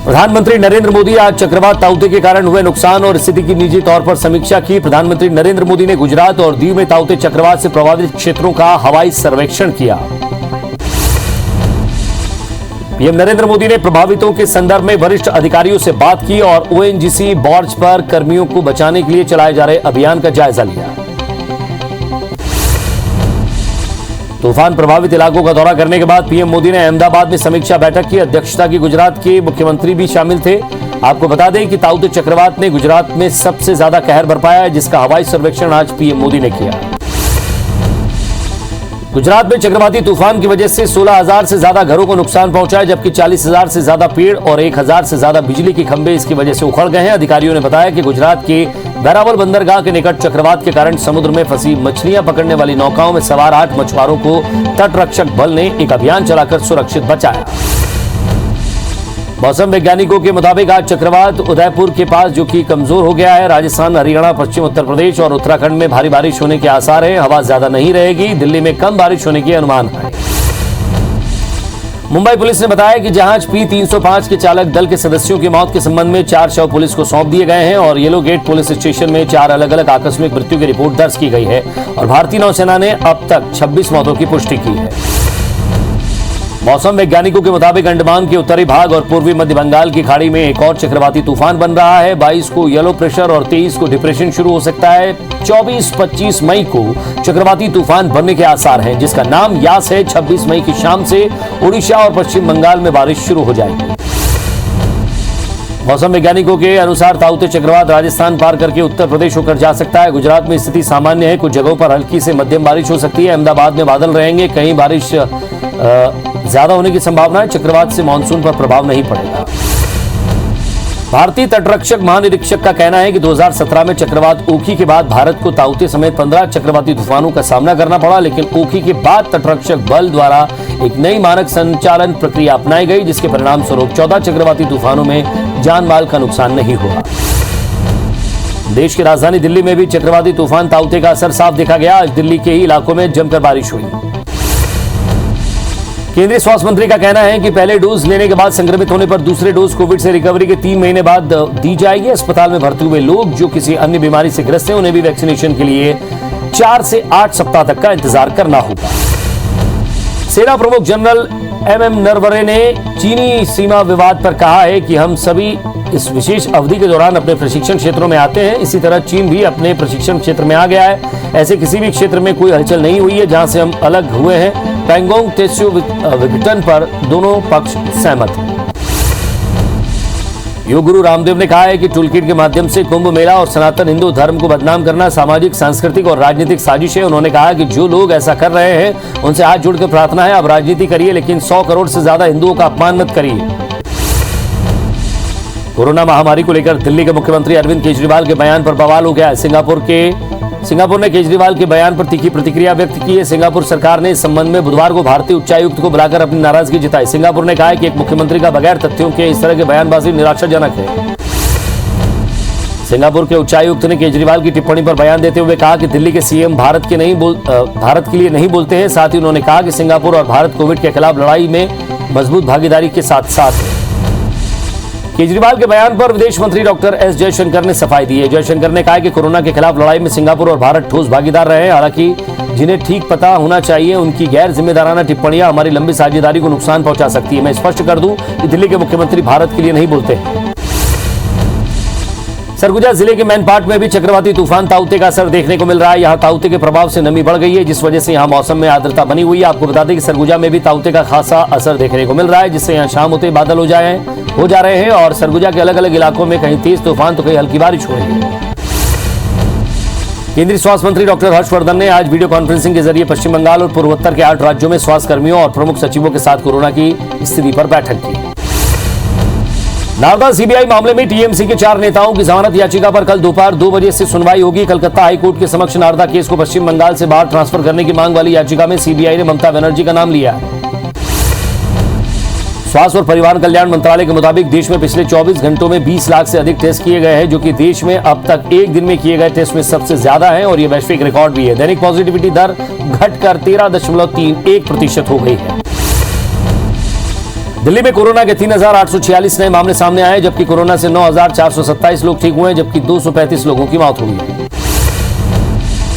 प्रधानमंत्री नरेंद्र मोदी आज चक्रवात ताउते के कारण हुए नुकसान और स्थिति की निजी तौर पर समीक्षा की। प्रधानमंत्री नरेंद्र मोदी ने गुजरात और दीव में ताउते चक्रवात से प्रभावित क्षेत्रों का हवाई सर्वेक्षण किया। पीएम नरेंद्र मोदी ने प्रभावितों के संदर्भ में वरिष्ठ अधिकारियों से बात की और ओएनजीसी बार्ज पर कर्मियों को बचाने के लिए चलाए जा रहे अभियान का जायजा लिया। तूफान प्रभावित इलाकों का दौरा करने के बाद पीएम मोदी ने अहमदाबाद में समीक्षा बैठक की। अध्यक्षता की गुजरात के मुख्यमंत्री भी शामिल थे। आपको बता दें कि ताउते चक्रवात ने गुजरात में सबसे ज्यादा कहर बरपाया है, जिसका हवाई सर्वेक्षण आज पीएम मोदी ने किया। गुजरात में चक्रवाती तूफान की वजह से 16,000 से ज्यादा घरों को नुकसान पहुंचा है, जबकि 40,000 से ज्यादा पेड़ और 1,000 से ज्यादा बिजली के खंभे इसकी वजह से उखड़ गए हैं। अधिकारियों ने बताया कि गुजरात के वेरावल बंदरगाह के निकट चक्रवात के कारण समुद्र में फंसी मछलियां पकड़ने वाली नौकाओं में सवार 8 मछुआरों को तटरक्षक बल ने एक अभियान चलाकर सुरक्षित बचाया। मौसम वैज्ञानिकों के मुताबिक आज चक्रवात उदयपुर के पास जो कि कमजोर हो गया है। राजस्थान, हरियाणा, पश्चिम उत्तर प्रदेश और उत्तराखंड में भारी बारिश होने के आसार हैं। हवा ज्यादा नहीं रहेगी। दिल्ली में कम बारिश होने के अनुमान है। मुंबई पुलिस ने बताया कि जहाज P305 के चालक दल के सदस्यों की मौत के संबंध में 4 शव पुलिस को सौंप दिए गए हैं और येलो गेट पुलिस स्टेशन में 4 अलग अलग आकस्मिक मृत्यु की रिपोर्ट दर्ज की गई है और भारतीय नौसेना ने अब तक 26 मौतों की पुष्टि की है। मौसम वैज्ञानिकों के मुताबिक अंडमान के उत्तरी भाग और पूर्वी मध्य बंगाल की खाड़ी में एक और चक्रवाती तूफान बन रहा है। 22 को येलो प्रेशर और 23 को डिप्रेशन शुरू हो सकता है। 24-25 मई को चक्रवाती तूफान बनने के आसार हैं, जिसका नाम यास है। 26 मई की शाम से उड़ीसा और पश्चिम बंगाल में बारिश शुरू हो जाएगी। मौसम वैज्ञानिकों के अनुसार ताउते चक्रवात राजस्थान पार करके उत्तर प्रदेश होकर जा सकता है। गुजरात में स्थिति सामान्य है। कुछ जगहों पर हल्की से मध्यम बारिश हो सकती है। अहमदाबाद में बादल रहेंगे। कहीं बारिश ज्यादा होने की संभावना है। चक्रवात से मानसून पर प्रभाव नहीं पड़ेगा। भारतीय तटरक्षक महानिरीक्षक का कहना है कि 2017 में चक्रवात ओखी के बाद भारत को ताउते समेत 15 चक्रवाती तूफानों का सामना करना पड़ा, लेकिन ओखी के बाद तटरक्षक बल द्वारा एक नई मानक संचालन प्रक्रिया अपनाई गई, जिसके परिणाम स्वरूप 14 चक्रवाती तूफानों में जान माल का नुकसान नहीं हुआ। देश की राजधानी दिल्ली में भी चक्रवाती तूफान ताउते का असर साफ देखा गया। आज दिल्ली के ही इलाकों में जमकर बारिश हुई। केंद्रीय स्वास्थ्य मंत्री का कहना है कि पहले डोज लेने के बाद संक्रमित होने पर दूसरे डोज कोविड से रिकवरी के 3 महीने बाद दी जाएगी। अस्पताल में भर्ती हुए लोग जो किसी अन्य बीमारी से ग्रस्त हैं, उन्हें भी वैक्सीनेशन के लिए 4 से 8 सप्ताह तक का इंतजार करना होगा। सेना प्रमुख जनरल MM नरवणे ने चीनी सीमा विवाद पर कहा है कि हम सभी इस विशेष अवधि के दौरान अपने प्रशिक्षण क्षेत्रों में आते हैं। इसी तरह चीन भी अपने प्रशिक्षण क्षेत्र में आ गया है। ऐसे किसी भी क्षेत्र में कोई हलचल नहीं हुई है जहां से हम अलग हुए हैं। पैंगोंग त्सो विघटन पर दोनों पक्ष सहमत हैं। योग गुरु रामदेव ने कहा है कि टूलकिट के माध्यम से कुंभ मेला और सनातन हिंदू धर्म को बदनाम करना सामाजिक, सांस्कृतिक और राजनीतिक साजिश है। उन्होंने कहा कि जो लोग ऐसा कर रहे हैं उनसे हाथ जोड़कर प्रार्थना है, अब राजनीति करिए, लेकिन 100 करोड़ से ज्यादा हिंदुओं का अपमान मत करिए। कोरोना महामारी को लेकर दिल्ली के मुख्यमंत्री अरविंद केजरीवाल के बयान पर बवाल हो गया है। सिंगापुर ने केजरीवाल के बयान पर तीखी प्रतिक्रिया व्यक्त की है। सिंगापुर सरकार ने इस संबंध में बुधवार को भारतीय उच्चायुक्त को बुलाकर अपनी नाराजगी जताई। सिंगापुर ने कहा है कि एक मुख्यमंत्री का बगैर तथ्यों के इस तरह के बयानबाजी निराशाजनक है। सिंगापुर के उच्चायुक्त ने केजरीवाल की टिप्पणी पर बयान देते हुए कहा कि दिल्ली के सीएम भारत के लिए नहीं बोलते हैं। साथ ही उन्होंने कहा कि सिंगापुर और भारत कोविड के खिलाफ लड़ाई में मजबूत भागीदारी के साथ साथ है। केजरीवाल के बयान पर विदेश मंत्री डॉक्टर एस जयशंकर ने सफाई दी है। जयशंकर ने कहा कि कोरोना के खिलाफ लड़ाई में सिंगापुर और भारत ठोस भागीदार रहे हैं। हालांकि जिन्हें ठीक पता होना चाहिए, उनकी गैर जिम्मेदाराना टिप्पणियां हमारी लंबी साझेदारी को नुकसान पहुंचा सकती है। मैं स्पष्ट कर दूं कि दिल्ली के मुख्यमंत्री भारत के लिए नहीं बोलते। सरगुजा जिले के मैनपाट में भी चक्रवाती तूफान ताउते का असर देखने को मिल रहा है। यहाँ ताउते के प्रभाव से नमी बढ़ गई है, जिस वजह से यहाँ मौसम में आर्द्रता बनी हुई है। आपको बता दें कि सरगुजा में भी ताउते का खासा असर देखने को मिल रहा है, जिससे यहाँ शाम होते बादल हो जा रहे हैं और सरगुजा के अलग अलग इलाकों में कहीं तेज तूफान तो कहीं हल्की बारिश हो रही है। केंद्रीय स्वास्थ्य मंत्री डॉक्टर हर्षवर्धन ने आज वीडियो कॉन्फ्रेंसिंग के जरिए पश्चिम बंगाल और पूर्वोत्तर के 8 राज्यों में स्वास्थ्य कर्मियों और प्रमुख सचिवों के साथ कोरोना की स्थिति पर बैठक की। नालंदा सीबीआई मामले में टीएमसी के 4 नेताओं की जमानत याचिका पर कल दोपहर 2 बजे से सुनवाई होगी। कलकत्ता हाईकोर्ट के समक्ष नालंदा केस को पश्चिम बंगाल से बाहर ट्रांसफर करने की मांग वाली याचिका में सीबीआई ने ममता बनर्जी का नाम लिया है। स्वास्थ्य और परिवार कल्याण मंत्रालय के मुताबिक देश में पिछले 24 घंटों में 20 लाख से अधिक टेस्ट किए गए हैं, जो कि देश में अब तक एक दिन में किए गए टेस्ट में सबसे ज्यादा है और यह वैश्विक रिकॉर्ड भी है। दैनिक पॉजिटिविटी दर घटकर 13.31% हो गई है। दिल्ली में कोरोना के 3,846 नए मामले सामने आए, जबकि कोरोना से 9,427 लोग ठीक हुए, जबकि 235 लोगों की मौत हुई है।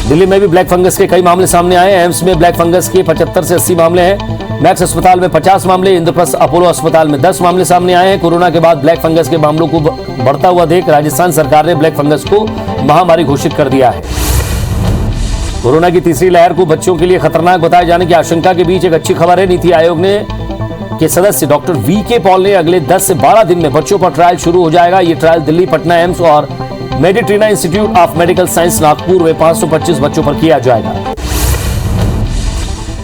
दिल्ली में भी ब्लैक फंगस के कई मामले सामने आए। एम्स में ब्लैक फंगस के 75 से 80 मामले हैं। मैक्स अस्पताल में 50 मामले, इंद्रप्रस्थ अपोलो अस्पताल में 10 मामले सामने आए हैं। कोरोना के बाद ब्लैक फंगस के मामलों को बढ़ता हुआ देख राजस्थान सरकार ने ब्लैक फंगस को महामारी घोषित कर दिया है। कोरोना की तीसरी लहर को बच्चों के लिए खतरनाक बताए जाने की आशंका के बीच एक अच्छी खबर है। नीति आयोग के सदस्य डॉक्टर वी.के. पॉल ने अगले 10 से 12 दिन में बच्चों पर ट्रायल शुरू हो जाएगा। ये ट्रायल दिल्ली, पटना एम्स और Meditrina institute of medical science Nagpur में 525 बच्चों पर किया जाएगा।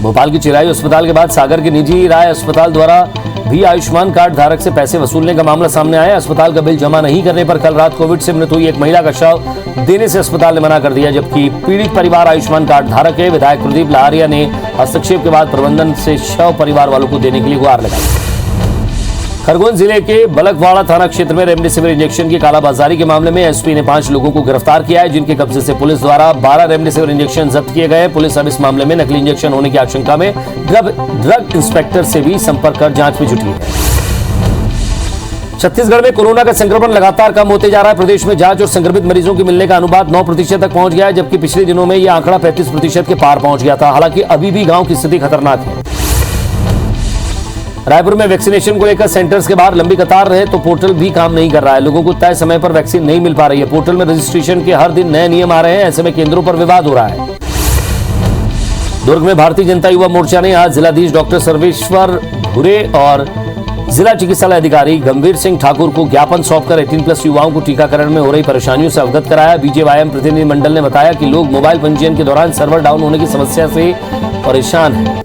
भोपाल की चिरायु अस्पताल के बाद सागर के निजी राय अस्पताल द्वारा भी आयुष्मान कार्ड धारक से पैसे वसूलने का मामला सामने आया। अस्पताल का बिल जमा नहीं करने पर कल रात कोविड से मृत हुई एक महिला का शव देने से अस्पताल ने मना कर दिया, जबकि पीड़ित परिवार आयुष्मान कार्ड धारक है। विधायक प्रदीप लहारिया ने हस्तक्षेप के बाद प्रबंधन से शव परिवार वालों को देने के लिए गुहार लगाई। खरगोन जिले के बलकवाड़ा थाना क्षेत्र में रेमडेसिविर इंजेक्शन की कालाबाजारी के मामले में एसपी ने 5 लोगों को गिरफ्तार किया है, जिनके कब्जे से पुलिस द्वारा 12 रेमडेसिविर इंजेक्शन जब्त किए गए। पुलिस अब इस मामले में नकली इंजेक्शन होने की आशंका में ड्रग इंस्पेक्टर से भी संपर्क कर जांच में जुटी है। छत्तीसगढ़ में कोरोना का संक्रमण लगातार कम होते जा रहा है। प्रदेश में जांच और संक्रमित मरीजों की मिलने का अनुपात 9% तक पहुंच गया है, जबकि पिछले दिनों में यह आंकड़ा 35% के पार पहुंच गया था। हालांकि अभी भी गांव की स्थिति खतरनाक है। रायपुर में वैक्सीनेशन को लेकर सेंटर्स के बाहर लंबी कतार रहे तो पोर्टल भी काम नहीं कर रहा है। लोगों को तय समय पर वैक्सीन नहीं मिल पा रही है। पोर्टल में रजिस्ट्रेशन के हर दिन नए नियम आ रहे हैं, ऐसे में केंद्रों पर विवाद हो रहा है। दुर्ग में भारतीय जनता युवा मोर्चा ने आज जिलाधीश डॉक्टर सर्वेश्वर भूरे और जिला चिकित्सालय अधिकारी गंभीर सिंह ठाकुर को ज्ञापन सौंपकर 18+ युवाओं को टीकाकरण में हो रही परेशानियों से अवगत कराया। बीजेवाईएम प्रतिनिधि मंडल ने बताया कि लोग मोबाइल पंजीयन के दौरान सर्वर डाउन होने की समस्या से परेशान हैं।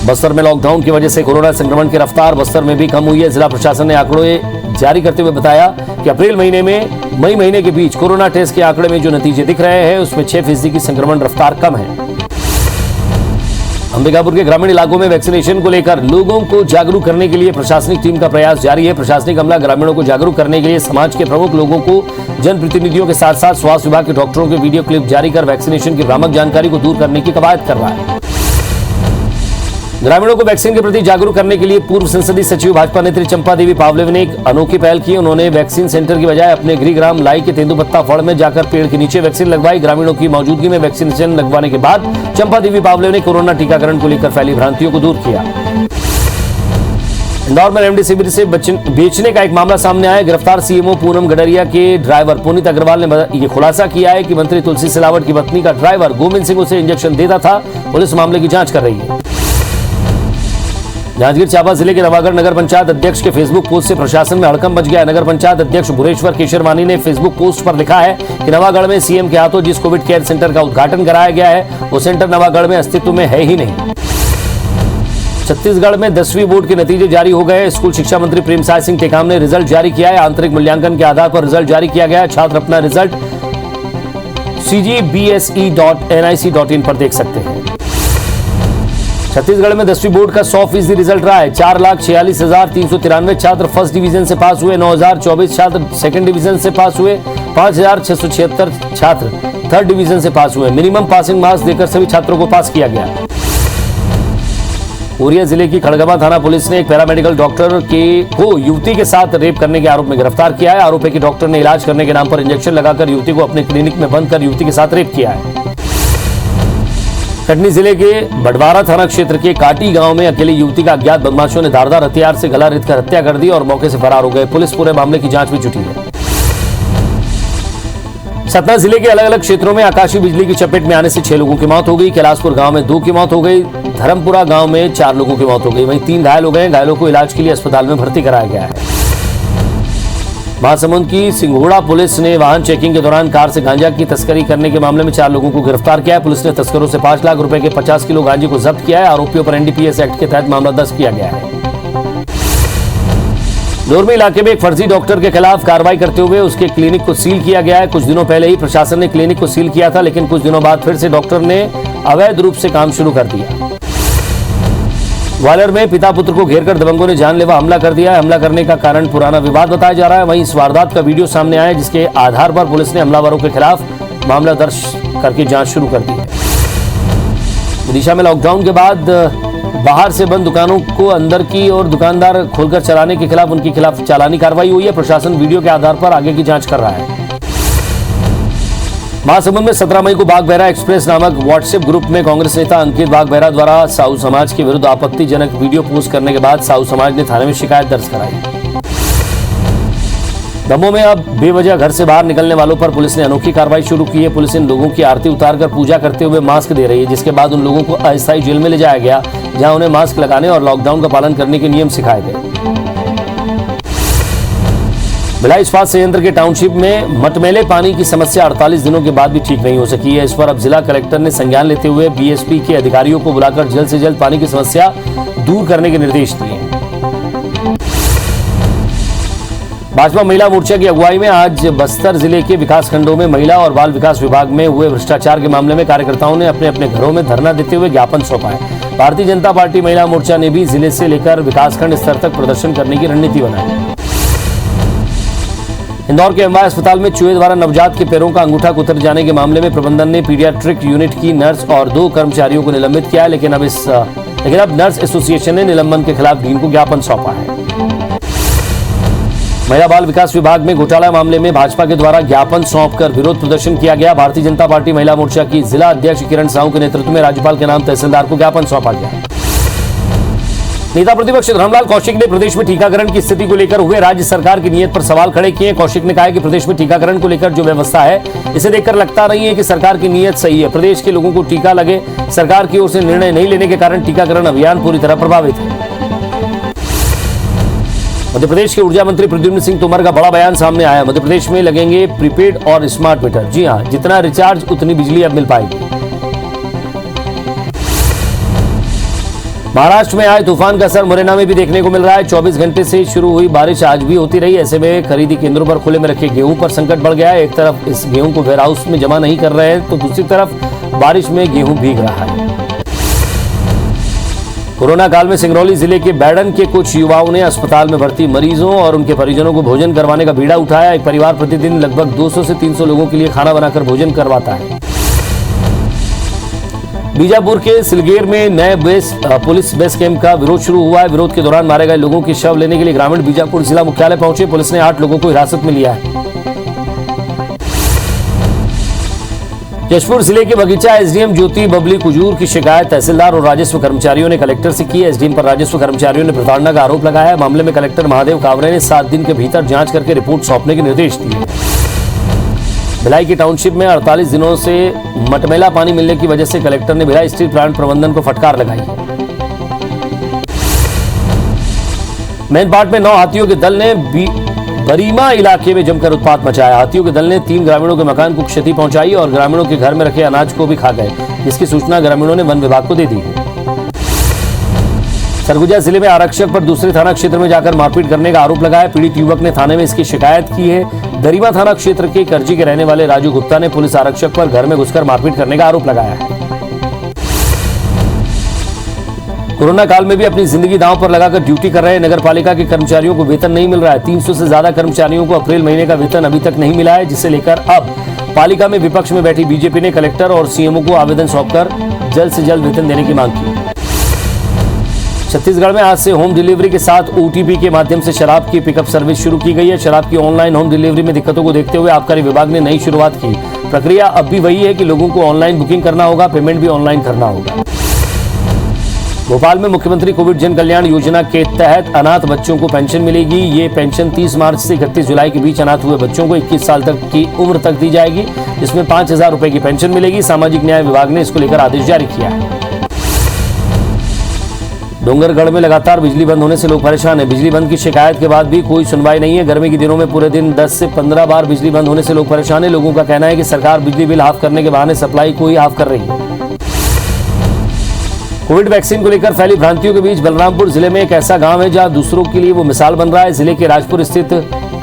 बस्तर में लॉकडाउन की वजह से कोरोना संक्रमण की रफ्तार बस्तर में भी कम हुई है। जिला प्रशासन ने आंकड़े जारी करते हुए बताया कि अप्रैल महीने में मई महीने के बीच कोरोना टेस्ट के आंकड़े में जो नतीजे दिख रहे हैं उसमें 6% की संक्रमण रफ्तार कम है। अंबिकापुर के ग्रामीण इलाकों में वैक्सीनेशन को लेकर लोगों को जागरूक करने के लिए प्रशासनिक टीम का प्रयास जारी है। प्रशासनिक अमला ग्रामीणों को जागरूक करने के लिए समाज के प्रमुख लोगों को, जनप्रतिनिधियों के साथ साथ स्वास्थ्य विभाग के डॉक्टरों के वीडियो क्लिप जारी कर वैक्सीनेशन की भ्रामक जानकारी को दूर करने की कवायद कर रहा है। ग्रामीणों को वैक्सीन के प्रति जागरूक करने के लिए पूर्व संसदीय सचिव भाजपा नेत्री चंपा देवी पावलेव ने एक अनोखी पहल की। उन्होंने वैक्सीन सेंटर की बजाय अपने गृहग्राम लाई के तेंदुपत्ता फड़ में जाकर पेड़ के नीचे वैक्सीन लगवाई। ग्रामीणों की मौजूदगी में वैक्सीनेशन लगवाने के बाद चंपा देवी पावलेव ने कोरोना टीकाकरण को लेकर फैली भ्रांतियों को दूर किया। इंदौर में रेमडेसिविर से बेचने का एक मामला सामने आया। गिरफ्तार सीएमओ पूनम गडरिया के ड्राइवर पुनीत अग्रवाल ने यह खुलासा किया है कि मंत्री तुलसी सिलावट की पत्नी का ड्राइवर गोविंद सिंह उसे इंजेक्शन देता था। पुलिस मामले की जांच कर रही है। जांजगीर चांपा जिले के नवागढ़ नगर पंचायत अध्यक्ष के फेसबुक पोस्ट से प्रशासन में हड़कंप मच गया। नगर पंचायत अध्यक्ष भुरेश्वर केशरवानी ने फेसबुक पोस्ट पर लिखा है कि नवागढ़ में सीएम के हाथों जिस कोविड केयर सेंटर का उद्घाटन कराया गया है वो सेंटर नवागढ़ में अस्तित्व में है ही नहीं। छत्तीसगढ़ में 10वीं बोर्ड के नतीजे जारी हो गए। स्कूल शिक्षा मंत्री प्रेमसाय सिंह टेकाम ने रिजल्ट जारी किया है। आंतरिक मूल्यांकन के आधार पर रिजल्ट जारी किया गया है। छात्र अपना रिजल्ट cgbse.nic.in पर देख सकते हैं। छत्तीसगढ़ में 10वीं बोर्ड का 100% रिजल्ट रहा है। 4,46,393 छात्र फर्स्ट डिवीजन से पास हुए, 9,024 छात्र सेकंड डिवीजन से पास हुए, 5,676 छात्र थर्ड डिवीजन से पास हुए। मिनिमम पासिंग मार्क्स देकर सभी छात्रों को पास किया गया। कोरिया जिले की खड़गवा थाना पुलिस ने एक पैरामेडिकल डॉक्टर को युवती के साथ रेप करने के आरोप में गिरफ्तार किया है। आरोप है कि डॉक्टर ने इलाज करने के नाम पर इंजेक्शन लगाकर युवती को अपने क्लिनिक में बंद कर युवती के साथ रेप किया है। कटनी जिले के बडवारा थाना क्षेत्र के काटी गांव में अकेली युवती का अज्ञात बदमाशों ने धारदार हथियार से गला रेतकर हत्या कर दी और मौके से फरार हो गए। पुलिस पूरे मामले की जांच में जुटी है। सतना जिले के अलग अलग क्षेत्रों में आकाशीय बिजली की चपेट में आने से 6 लोगों की मौत हो गई। कैलाशपुर गांव में 2 की मौत हो गई। धर्मपुरा गांव में 4 लोगों की मौत हो गई। वहीं 3 घायल हो गए। घायलों को इलाज के लिए अस्पताल में भर्ती कराया गया है। महासमुंद की सिंघोड़ा पुलिस ने वाहन चेकिंग के दौरान कार से गांजा की तस्करी करने के मामले में 4 लोगों को गिरफ्तार किया है। पुलिस ने तस्करों से 5 लाख रुपए के 50 किलो गांजे को जब्त किया है। आरोपियों पर एनडीपीएस एक्ट के तहत मामला दर्ज किया गया है। लोरमी इलाके में एक फर्जी डॉक्टर के खिलाफ कार्रवाई करते हुए उसके क्लिनिक को सील किया गया है। कुछ दिनों पहले ही प्रशासन ने क्लिनिक को सील किया था, लेकिन कुछ दिनों बाद फिर से डॉक्टर ने अवैध रूप से काम शुरू कर दिया। ग्वालियर में पिता पुत्र को घेरकर दबंगों ने जानलेवा हमला कर दिया है। हमला करने का कारण पुराना विवाद बताया जा रहा है। वहीं इस वारदात का वीडियो सामने आया है, जिसके आधार पर पुलिस ने हमलावरों के खिलाफ मामला दर्ज करके जांच शुरू कर दी है। विदिशा में लॉकडाउन के बाद बाहर से बंद दुकानों को अंदर की और दुकानदार खोलकर चलाने के खिलाफ उनके खिलाफ चालानी कार्रवाई हुई है। प्रशासन वीडियो के आधार पर आगे की जांच कर रहा है। महासमुंद में 17 मई को बाघ बहरा एक्सप्रेस नामक व्हाट्सएप ग्रुप में कांग्रेस नेता अंकित बाघ बहरा द्वारा साहू समाज के विरुद्ध आपत्तिजनक वीडियो पोस्ट करने के बाद साहू समाज ने थाने में शिकायत दर्ज कराई। दमोह में अब बेवजह घर से बाहर निकलने वालों पर पुलिस ने अनोखी कार्रवाई शुरू की है। पुलिस इन लोगों की आरती उतारकर पूजा करते हुए मास्क दे रही है, जिसके बाद उन लोगों को अस्थायी जेल में ले जाया गया, जहां उन्हें मास्क लगाने और लॉकडाउन का पालन करने के नियम सिखाए गए। भिलाई इस्पात संयंत्र के टाउनशिप में मटमैले पानी की समस्या 48 दिनों के बाद भी ठीक नहीं हो सकी है। इस पर अब जिला कलेक्टर ने संज्ञान लेते हुए बीएसपी के अधिकारियों को बुलाकर जल्द से जल्द पानी की समस्या दूर करने के निर्देश दिए। भाजपा महिला मोर्चा की अगुवाई में आज बस्तर जिले के विकास खंडों में महिला और बाल विकास विभाग में हुए भ्रष्टाचार के मामले में कार्यकर्ताओं ने अपने अपने घरों में धरना देते हुए ज्ञापन सौंपा है। भारतीय जनता पार्टी महिला मोर्चा ने भी जिले से लेकर विकासखंड स्तर तक प्रदर्शन करने की रणनीति बनाई। इंदौर के एमवाय अस्पताल में चूहे द्वारा नवजात के पैरों का अंगूठा कुतर जाने के मामले में प्रबंधन ने पीडियाट्रिक यूनिट की नर्स और 2 कर्मचारियों को निलंबित किया है, लेकिन अब नर्स एसोसिएशन ने निलंबन के खिलाफ डीन को ज्ञापन सौंपा है। महिला बाल विकास विभाग में घोटाला मामले में भाजपा के द्वारा ज्ञापन सौंपकर विरोध प्रदर्शन किया गया। भारतीय जनता पार्टी महिला मोर्चा की जिला अध्यक्ष किरण साहू के नेतृत्व में राज्यपाल के नाम तहसीलदार को ज्ञापन सौंपा गया। नेता प्रतिपक्ष धर्मलाल कौशिक ने प्रदेश में टीकाकरण की स्थिति को लेकर हुए राज्य सरकार की नीयत पर सवाल खड़े किए। कौशिक ने कहा कि प्रदेश में टीकाकरण को लेकर जो व्यवस्था है, इसे देखकर लगता नहीं है कि सरकार की नीयत सही है। प्रदेश के लोगों को टीका लगे, सरकार की ओर से निर्णय नहीं लेने के कारण टीकाकरण अभियान पूरी तरह प्रभावित है। मध्य प्रदेश के ऊर्जा मंत्री प्रद्युम्न सिंह तोमर का बड़ा बयान सामने आया। मध्य प्रदेश में लगेंगे प्रीपेड और स्मार्ट मीटर। जी हां, जितना रिचार्ज उतनी बिजली अब मिल पाएगी। महाराष्ट्र में आए तूफान का असर मुरैना में भी देखने को मिल रहा है। 24 घंटे से शुरू हुई बारिश आज भी होती रही। ऐसे में खरीदी केंद्रों पर खुले में रखे गेहूं पर संकट बढ़ गया है। एक तरफ इस गेहूं को वेयरहाउस में जमा नहीं कर रहे हैं, तो दूसरी तरफ बारिश में गेहूं भीग रहा है। कोरोना काल में सिंगरौली जिले के बैडन के कुछ युवाओं ने अस्पताल में भर्ती मरीजों और उनके परिजनों को भोजन करवाने का बीड़ा उठाया। एक परिवार प्रतिदिन लगभग 200 से 300 लोगों के लिए खाना बनाकर भोजन करवाता है। बीजापुर के सिलगेर में नए पुलिस बेस कैंप का विरोध शुरू हुआ है। विरोध के दौरान मारे गए लोगों की शव लेने के लिए ग्रामीण बीजापुर जिला मुख्यालय पहुंचे। पुलिस ने 8 लोगों को हिरासत में लिया है। जशपुर जिले के बगीचा एसडीएम ज्योति बबली कुजूर की शिकायत तहसीलदार और राजस्व कर्मचारियों ने कलेक्टर से की। एसडीएम पर राजस्व कर्मचारियों ने प्रताड़ना का आरोप लगाया है। मामले में कलेक्टर महादेव कावरे ने 7 दिन के भीतर जांच करके रिपोर्ट सौंपने के निर्देश दिए। भिलाई की टाउनशिप में 48 दिनों से मटमैला पानी मिलने की वजह से कलेक्टर ने भिलाई स्टील प्लांट प्रबंधन को फटकार लगाई है। मैनपाट में 9 हाथियों के दल ने बरीमा इलाके में जमकर उत्पात मचाया। हाथियों के दल ने 3 ग्रामीणों के मकान को क्षति पहुंचाई और ग्रामीणों के घर में रखे अनाज को भी खा गए, जिसकी सूचना ग्रामीणों ने वन विभाग को दे दी है। सरगुजा जिले में आरक्षक पर दूसरे थाना क्षेत्र में जाकर मारपीट करने का आरोप लगाया। पीड़ित युवक ने थाने में इसकी शिकायत की है। दरीमा थाना क्षेत्र के करजी के रहने वाले राजू गुप्ता ने पुलिस आरक्षक पर घर में घुसकर मारपीट करने का आरोप लगाया है। कोरोना काल में भी अपनी जिंदगी दांव पर लगाकर ड्यूटी कर रहे नगर पालिका के कर्मचारियों को वेतन नहीं मिल रहा है। 300 से ज्यादा कर्मचारियों को अप्रैल महीने का वेतन अभी तक नहीं मिला है, जिसे लेकर अब पालिका में विपक्ष में बैठी बीजेपी ने कलेक्टर और सीएमओ को आवेदन सौंपकर जल्द से जल्द वेतन देने की मांग की। छत्तीसगढ़ में आज से होम डिलीवरी के साथ ओटीपी के माध्यम से शराब की पिकअप सर्विस शुरू की गई है। शराब की ऑनलाइन होम डिलीवरी में दिक्कतों को देखते हुए आबकारी विभाग ने नई शुरुआत की। प्रक्रिया अब भी वही है कि लोगों को ऑनलाइन बुकिंग करना होगा, पेमेंट भी ऑनलाइन करना होगा। भोपाल में मुख्यमंत्री कोविड जन कल्याण योजना के तहत अनाथ बच्चों को पेंशन मिलेगी। ये पेंशन 30 मार्च से 31 जुलाई के बीच अनाथ हुए बच्चों को 21 साल तक की उम्र तक दी जाएगी, जिसमें 5,000 रुपए की पेंशन मिलेगी। सामाजिक न्याय विभाग ने इसको लेकर आदेश जारी किया है। डोंगरगढ़ में लगातार बिजली बंद होने से लोग परेशान हैं। बिजली बंद की शिकायत के बाद भी कोई सुनवाई नहीं है। गर्मी के दिनों में पूरे दिन 10 से 15 बार बिजली बंद होने से लोग परेशान हैं। लोगों का कहना है कि सरकार बिजली बिल हाफ करने के बहाने सप्लाई को ही हाफ कर रही है। कोविड वैक्सीन को लेकर फैली भ्रांतियों के बीच बलरामपुर जिले में एक ऐसा गांव है जहां दूसरों के लिए वो मिसाल बन रहा है। जिले के राजपुर स्थित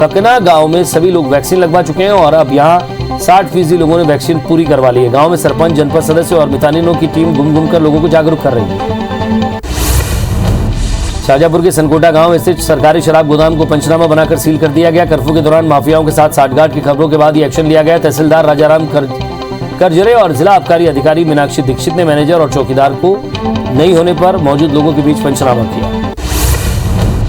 ककना गांव में सभी लोग वैक्सीन लगवा चुके हैं और अब यहां 60% लोगों ने वैक्सीन पूरी करवा ली है। गांव में सरपंच, जनपद सदस्य और मितानिनों की टीम घूम कर लोगों को जागरूक कर रही है। शाहजहांपुर के सनकोटा गांव स्थित सरकारी शराब गोदाम को पंचनामा बनाकर सील कर दिया गया। कर्फ्यू के दौरान माफियाओं के साथ साठगांठ की खबरों के बाद ये एक्शन लिया गया। तहसीलदार राजाराम करजरे और जिला आबकारी अधिकारी मीनाक्षी दीक्षित ने मैनेजर और चौकीदार को नहीं होने पर मौजूद लोगों के बीच पंचनामा किया।